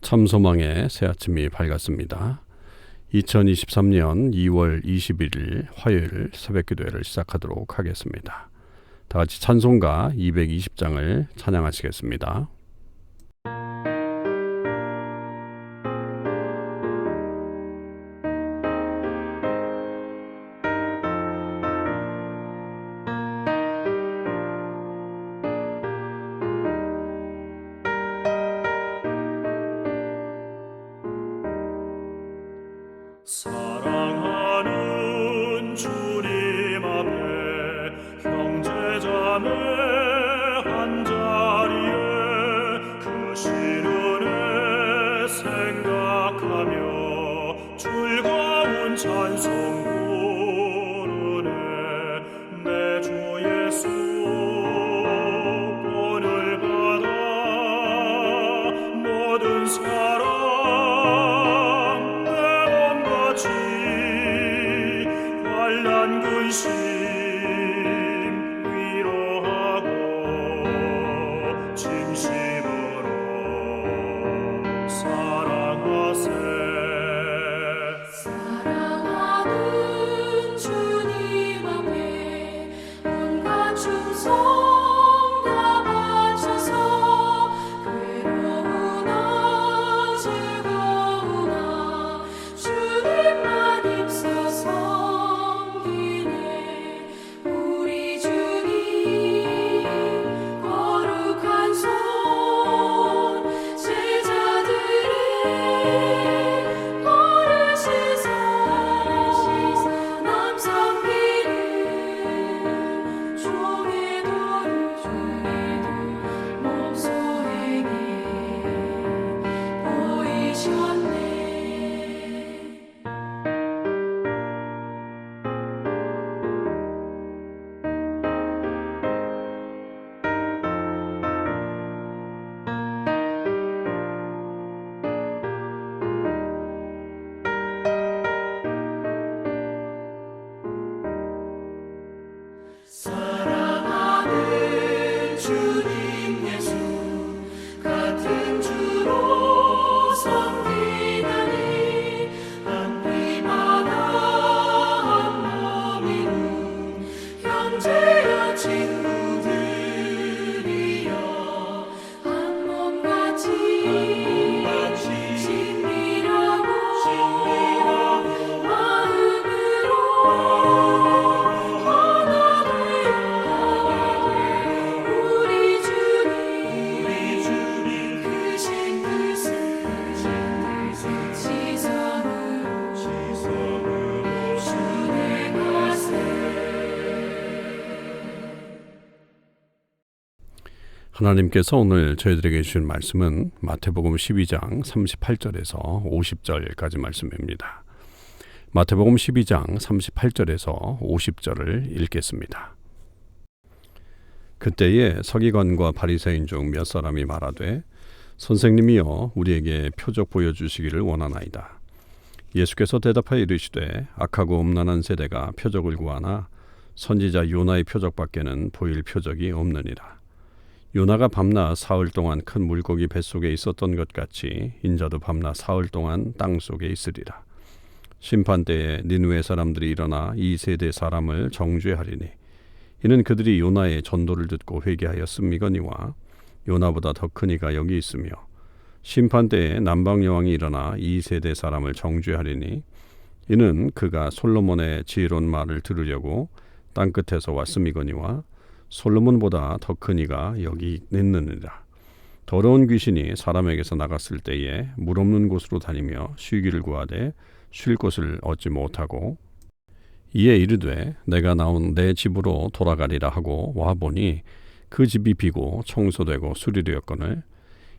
참소망의 새 아침이 밝았습니다. 2023년 2월 21일 화요일 새벽기도회를 시작하도록 하겠습니다. 다 같이 찬송가 220장을 찬양하시겠습니다. 사랑하는 주님 앞에 형제자매 한자리에 그 시련에 생각하며 즐거운 찬송 부르네. 내 주 예수 본을 받아 모든 사랑 환난 근심 위로하고 진심으로 사랑하세. 사랑하는 주님 앞에 온갖 충성 다 바쳐서 괴로우나 즐거우나 주님만 입소서. 사랑하는 주님 예수 같은 주로 섬기나니 한 피마다 한 몸이루 형제여 친구들이여 한 몸같이 친밀하고 마음으로 하나님께서 오늘 저희들에게 주신 말씀은 마태복음 12장 38절에서 50절까지 말씀입니다. 마태복음 12장 38절에서 50절을 읽겠습니다. 그때에 서기관과 바리새인 중 몇 사람이 말하되 선생님이여 우리에게 표적 보여주시기를 원하나이다. 예수께서 대답하여 이르시되 악하고 음란한 세대가 표적을 구하나 선지자 요나의 표적밖에는 보일 표적이 없느니라. 요나가 밤낮 사흘 동안 큰 물고기 뱃속에 있었던 것 같이 인자도 밤낮 사흘 동안 땅속에 있으리라. 심판때에 니느웨 사람들이 일어나 이 세대 사람을 정죄하리니 이는 그들이 요나의 전도를 듣고 회개하였음이거니와 요나보다 더 큰 이가 여기 있으며 심판때에 남방 여왕이 일어나 이 세대 사람을 정죄하리니 이는 그가 솔로몬의 지혜로운 말을 들으려고 땅끝에서 왔음이거니와 솔로몬보다 더 큰 이가 여기 있느니라. 더러운 귀신이 사람에게서 나갔을 때에 물 없는 곳으로 다니며 쉬기를 구하되 쉴 곳을 얻지 못하고 이에 이르되 내가 나온 내 집으로 돌아가리라 하고 와보니 그 집이 비고 청소되고 수리되었거늘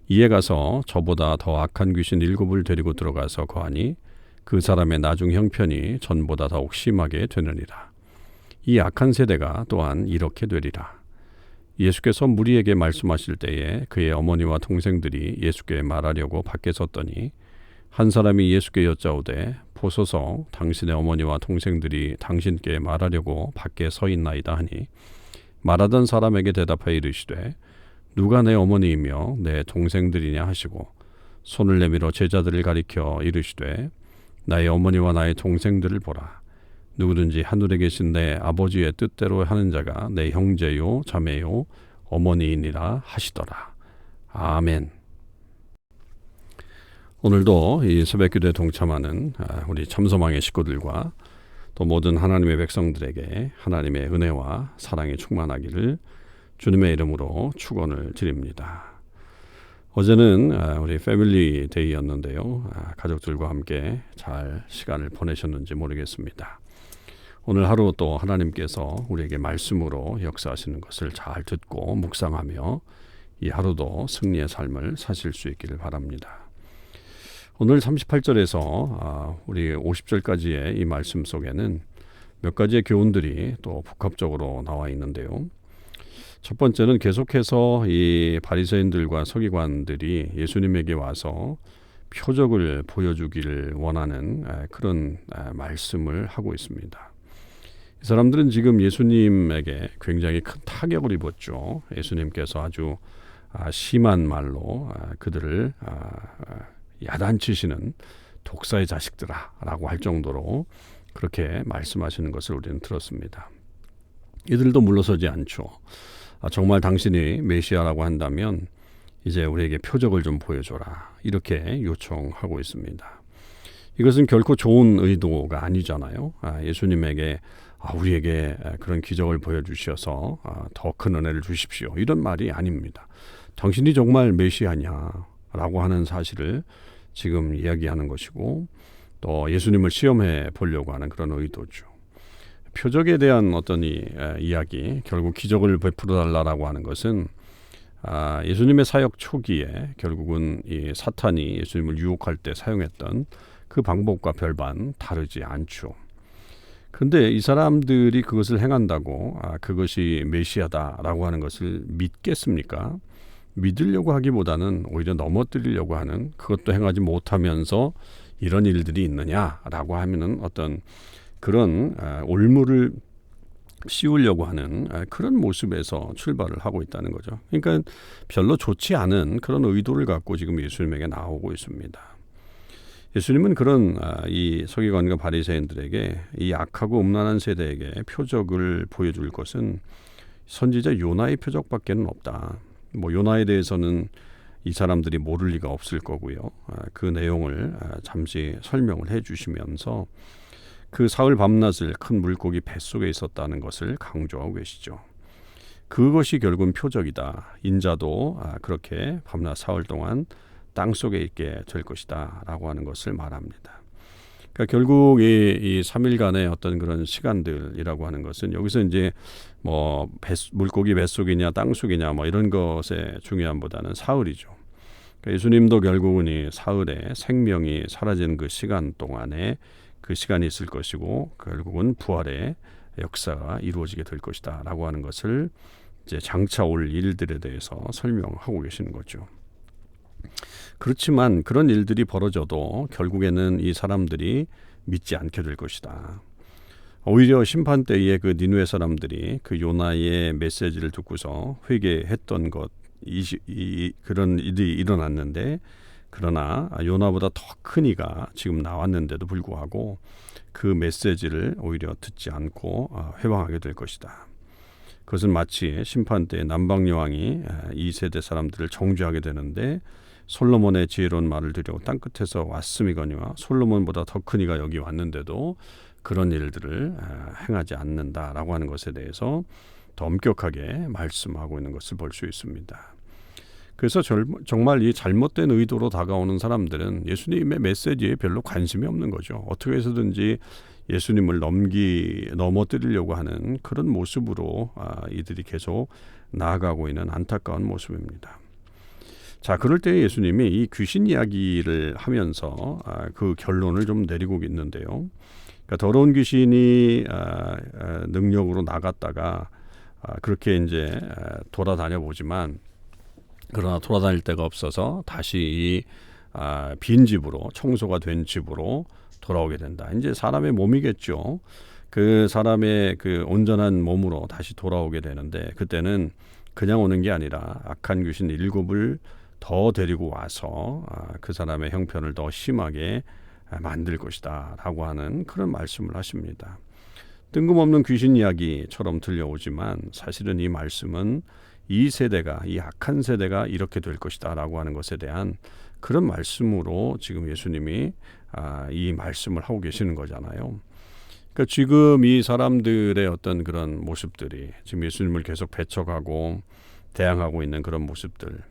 이에 가서 저보다 더 악한 귀신 7을 데리고 들어가서 거하니 그 사람의 나중 형편이 전보다 더욱 심하게 되느니라. 이 악한 세대가 또한 이렇게 되리라. 예수께서 무리에게 말씀하실 때에 그의 어머니와 동생들이 예수께 말하려고 밖에 섰더니 한 사람이 예수께 여짜오되 보소서 당신의 어머니와 동생들이 당신께 말하려고 밖에 서 있나이다 하니 말하던 사람에게 대답하여 이르시되 누가 내 어머니이며 내 동생들이냐 하시고 손을 내밀어 제자들을 가리켜 이르시되 나의 어머니와 나의 동생들을 보라. 누구든지 하늘에 계신 내 아버지의 뜻대로 하는 자가 내 형제요 자매요 어머니이니라 하시더라. 아멘. 오늘도 이 새벽기도에 동참하는 우리 참소망의 식구들과 또 모든 하나님의 백성들에게 하나님의 은혜와 사랑이 충만하기를 주님의 이름으로 축원을 드립니다. 어제는 우리 패밀리 데이였는데요. 가족들과 함께 잘 시간을 보내셨는지 모르겠습니다. 오늘 하루 또 하나님께서 우리에게 말씀으로 역사하시는 것을 잘 듣고 묵상하며 이 하루도 승리의 삶을 사실 수 있기를 바랍니다. 오늘 38절에서 우리 50절까지의 이 말씀 속에는 몇 가지의 교훈들이 또 복합적으로 나와 있는데요. 첫 번째는 계속해서 이 바리새인들과 서기관들이 예수님에게 와서 표적을 보여주기를 원하는 그런 말씀을 하고 있습니다. 이 사람들은 지금 예수님에게 굉장히 큰 타격을 입었죠. 예수님께서 아주 심한 말로 그들을 야단치시는 독사의 자식들아 라고 할 정도로 그렇게 말씀하시는 것을 우리는 들었습니다. 이들도 물러서지 않죠. 정말 당신이 메시아라고 한다면 이제 우리에게 표적을 좀 보여줘라 이렇게 요청하고 있습니다. 이것은 결코 좋은 의도가 아니잖아요. 예수님에게 우리에게 그런 기적을 보여주셔서 더 큰 은혜를 주십시오 이런 말이 아닙니다. 당신이 정말 메시아냐라고 하는 사실을 지금 이야기하는 것이고 또 예수님을 시험해 보려고 하는 그런 의도죠. 표적에 대한 어떤 이야기, 결국 기적을 베풀어 달라고 하는 것은 예수님의 사역 초기에 결국은 이 사탄이 예수님을 유혹할 때 사용했던 그 방법과 별반 다르지 않죠. 그런데 이 사람들이 그것을 행한다고 그것이 메시아다라고 하는 것을 믿겠습니까? 믿으려고 하기보다는 오히려 넘어뜨리려고 하는, 그것도 행하지 못하면서 이런 일들이 있느냐라고 하면은 어떤 그런 올무를 씌우려고 하는 그런 모습에서 출발을 하고 있다는 거죠. 그러니까 별로 좋지 않은 그런 의도를 갖고 지금 예수님에게 나오고 있습니다. 예수님은 그런 이 서기관과 바리새인들에게 이 악하고 음란한 세대에게 표적을 보여줄 것은 선지자 요나의 표적밖에는 없다. 요나에 대해서는 이 사람들이 모를 리가 없을 거고요. 그 내용을 잠시 설명을 해주시면서 그 사흘 밤낮을 큰 물고기 뱃속에 있었다는 것을 강조하고 계시죠. 그것이 결국은 표적이다. 인자도 그렇게 밤낮 사흘 동안 땅속에 있게 될 것이다 라고 하는 것을 말합니다. 그러니까 결국 이 3일간의 어떤 그런 시간들이라고 하는 것은 여기서 이제 물고기 뱃속이냐 땅속이냐 이런 것의 중요함보다는 사흘이죠. 그러니까 예수님도 결국은 이 사흘에 생명이 사라지는 그 시간 동안에 그 시간이 있을 것이고 결국은 부활의 역사가 이루어지게 될 것이다 라고 하는 것을 이제 장차 올 일들에 대해서 설명하고 계시는 거죠. 그렇지만 그런 일들이 벌어져도 결국에는 이 사람들이 믿지 않게 될 것이다. 오히려 심판 때에 그 니느웨 사람들이 그 요나의 메시지를 듣고서 회개했던 것, 그런 일이 일어났는데, 그러나 요나보다 더 큰 이가 지금 나왔는데도 불구하고 그 메시지를 오히려 듣지 않고 회방하게 될 것이다. 그것은 마치 심판 때 남방 여왕이 이 세대 사람들을 정죄하게 되는데 솔로몬의 지혜로운 말을 들으려고 땅끝에서 왔음이거니와 솔로몬보다 더 큰 이가 여기 왔는데도 그런 일들을 행하지 않는다라고 하는 것에 대해서 더 엄격하게 말씀하고 있는 것을 볼 수 있습니다. 그래서 정말 이 잘못된 의도로 다가오는 사람들은 예수님의 메시지에 별로 관심이 없는 거죠. 어떻게 해서든지 예수님을 넘어뜨리려고 하는 그런 모습으로 이들이 계속 나아가고 있는 안타까운 모습입니다. 자, 그럴 때 예수님이 이 귀신 이야기를 하면서 그 결론을 좀 내리고 있는데요. 그러니까 더러운 귀신이 능력으로 나갔다가 그렇게 이제 돌아다녀 보지만 그러나 돌아다닐 데가 없어서 다시 이 빈 집으로, 청소가 된 집으로 돌아오게 된다. 이제 사람의 몸이겠죠. 그 사람의 그 온전한 몸으로 다시 돌아오게 되는데 그때는 그냥 오는 게 아니라 악한 귀신 7을 더 데리고 와서 그 사람의 형편을 더 심하게 만들 것이다 라고 하는 그런 말씀을 하십니다. 뜬금없는 귀신 이야기처럼 들려오지만 사실은 이 말씀은 이 세대가, 이 악한 세대가 이렇게 될 것이다 라고 하는 것에 대한 그런 말씀으로 지금 예수님이 이 말씀을 하고 계시는 거잖아요. 그러니까 지금 이 사람들의 어떤 그런 모습들이 지금 예수님을 계속 배척하고 대항하고 있는 그런 모습들,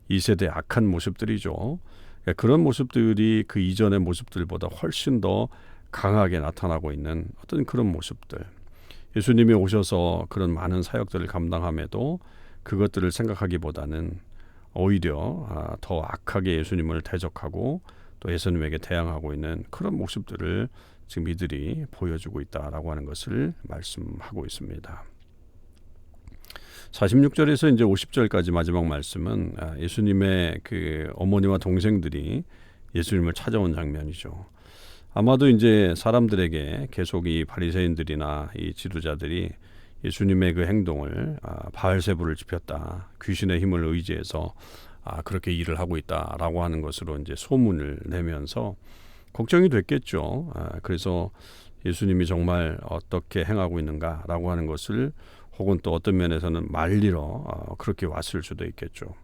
이 세대의 악한 모습들이죠. 그러니까 그런 모습들이 그 이전의 모습들보다 훨씬 더 강하게 나타나고 있는 어떤 그런 모습들. 예수님이 오셔서 그런 많은 사역들을 감당함에도 그것들을 생각하기보다는 오히려 더 악하게 예수님을 대적하고 또 예수님에게 대항하고 있는 그런 모습들을 지금 이들이 보여주고 있다라고 하는 것을 말씀하고 있습니다. 46절에서 이제 50절까지 마지막 말씀은 예수님의 그 어머니와 동생들이 예수님을 찾아온 장면이죠. 아마도 이제 사람들에게 계속 이 바리새인들이나 이 지도자들이 예수님의 그 행동을 바알세불을 지폈다, 귀신의 힘을 의지해서 그렇게 일을 하고 있다라고 하는 것으로 이제 소문을 내면서 걱정이 됐겠죠. 그래서 예수님이 정말 어떻게 행하고 있는가라고 하는 것을 혹은 또 어떤 면에서는 말리러 그렇게 왔을 수도 있겠죠.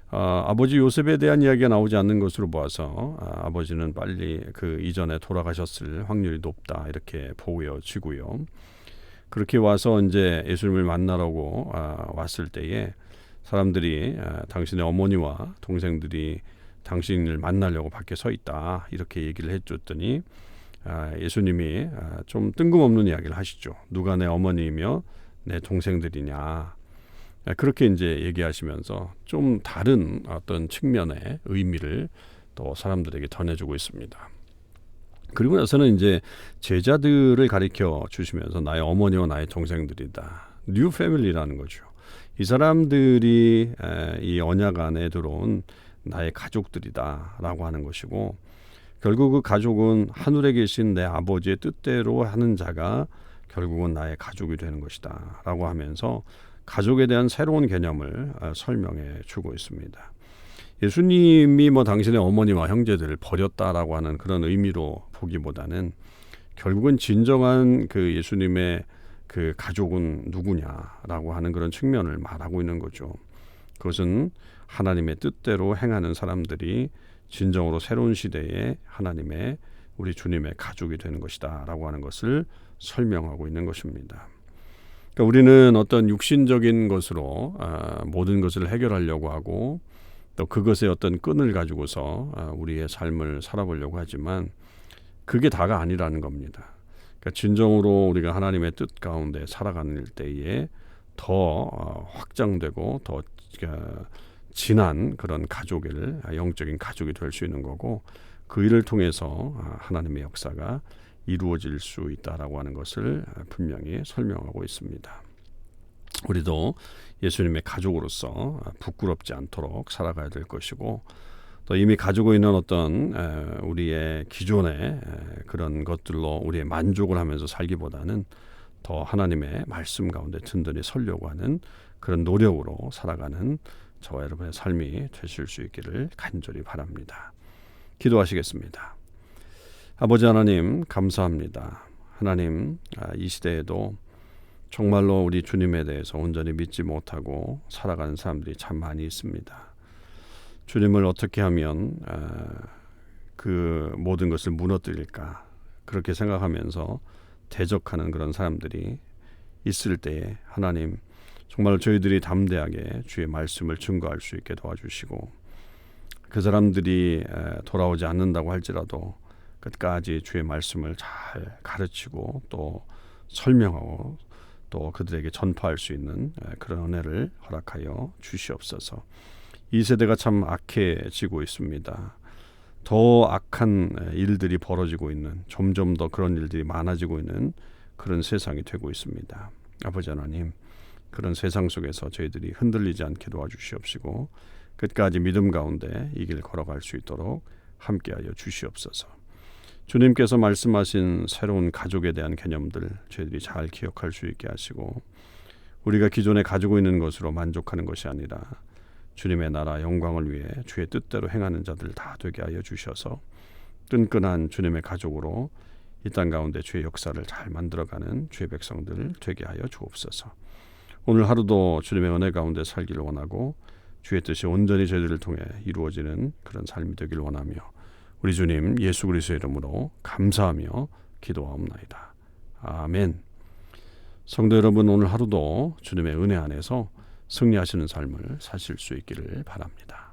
아버지 요셉에 대한 이야기가 나오지 않는 것으로 보아서 아버지는 빨리 그 이전에 돌아가셨을 확률이 높다 이렇게 보여지고요. 그렇게 와서 이제 예수님을 만나려고 왔을 때에 사람들이 당신의 어머니와 동생들이 당신을 만나려고 밖에 서 있다 이렇게 얘기를 해줬더니 예수님이 좀 뜬금없는 이야기를 하시죠. 누가 내 어머니이며 내 동생들이냐 그렇게 이제 얘기하시면서 좀 다른 어떤 측면의 의미를 또 사람들에게 전해주고 있습니다. 그리고 나서는 이제 제자들을 가리켜 주시면서 나의 어머니와 나의 동생들이다. 뉴 패밀리라는 거죠. 이 사람들이 이 언약 안에 들어온 나의 가족들이다라고 하는 것이고 결국 그 가족은 하늘에 계신 내 아버지의 뜻대로 하는 자가 결국은 나의 가족이 되는 것이다 라고 하면서 가족에 대한 새로운 개념을 설명해 주고 있습니다. 예수님이 뭐 당신의 어머니와 형제들을 버렸다라고 하는 그런 의미로 보기보다는 결국은 진정한 그 예수님의 그 가족은 누구냐라고 하는 그런 측면을 말하고 있는 거죠. 그것은 하나님의 뜻대로 행하는 사람들이 진정으로 새로운 시대에 하나님의 우리 주님의 가족이 되는 것이다 라고 하는 것을 설명하고 있는 것입니다. 그러니까 우리는 어떤 육신적인 것으로 모든 것을 해결하려고 하고 또 그것의 어떤 끈을 가지고서 우리의 삶을 살아보려고 하지만 그게 다가 아니라는 겁니다. 그러니까 진정으로 우리가 하나님의 뜻 가운데 살아가는 때에 더 확장되고 더 진한 그런 가족을 영적인 가족이 될 수 있는 거고 그 일을 통해서 하나님의 역사가 이루어질 수 있다라고 하는 것을 분명히 설명하고 있습니다. 우리도 예수님의 가족으로서 부끄럽지 않도록 살아가야 될 것이고 또 이미 가지고 있는 어떤 우리의 기존의 그런 것들로 우리의 만족을 하면서 살기보다는 더 하나님의 말씀 가운데 든든히 서려고 하는 그런 노력으로 살아가는 저와 여러분의 삶이 되실 수 있기를 간절히 바랍니다. 기도하시겠습니다. 아버지 하나님 감사합니다. 하나님 이 시대에도 정말로 우리 주님에 대해서 온전히 믿지 못하고 살아가는 사람들이 참 많이 있습니다. 주님을 어떻게 하면 그 모든 것을 무너뜨릴까 그렇게 생각하면서 대적하는 그런 사람들이 있을 때에 하나님 정말 저희들이 담대하게 주의 말씀을 증거할 수 있게 도와주시고 그 사람들이 돌아오지 않는다고 할지라도 끝까지 주의 말씀을 잘 가르치고 또 설명하고 또 그들에게 전파할 수 있는 그런 은혜를 허락하여 주시옵소서. 이 세대가 참 악해지고 있습니다. 더 악한 일들이 벌어지고 있는 점점 더 그런 일들이 많아지고 있는 그런 세상이 되고 있습니다. 아버지 하나님 그런 세상 속에서 저희들이 흔들리지 않게 도와주시옵시고 끝까지 믿음 가운데 이 길 걸어갈 수 있도록 함께하여 주시옵소서. 주님께서 말씀하신 새로운 가족에 대한 개념들 저희들이 잘 기억할 수 있게 하시고 우리가 기존에 가지고 있는 것으로 만족하는 것이 아니라 주님의 나라 영광을 위해 주의 뜻대로 행하는 자들 다 되게 하여 주셔서 끈끈한 주님의 가족으로 이 땅 가운데 주의 역사를 잘 만들어가는 주의 백성들 되게 하여 주옵소서. 오늘 하루도 주님의 은혜 가운데 살기를 원하고 주의 뜻이 온전히 저희들을 통해 이루어지는 그런 삶이 되길 원하며 우리 주님 예수 그리스도의 이름으로 감사하며 기도하옵나이다. 아멘. 성도 여러분, 오늘 하루도 주님의 은혜 안에서 승리하시는 삶을 사실 수 있기를 바랍니다.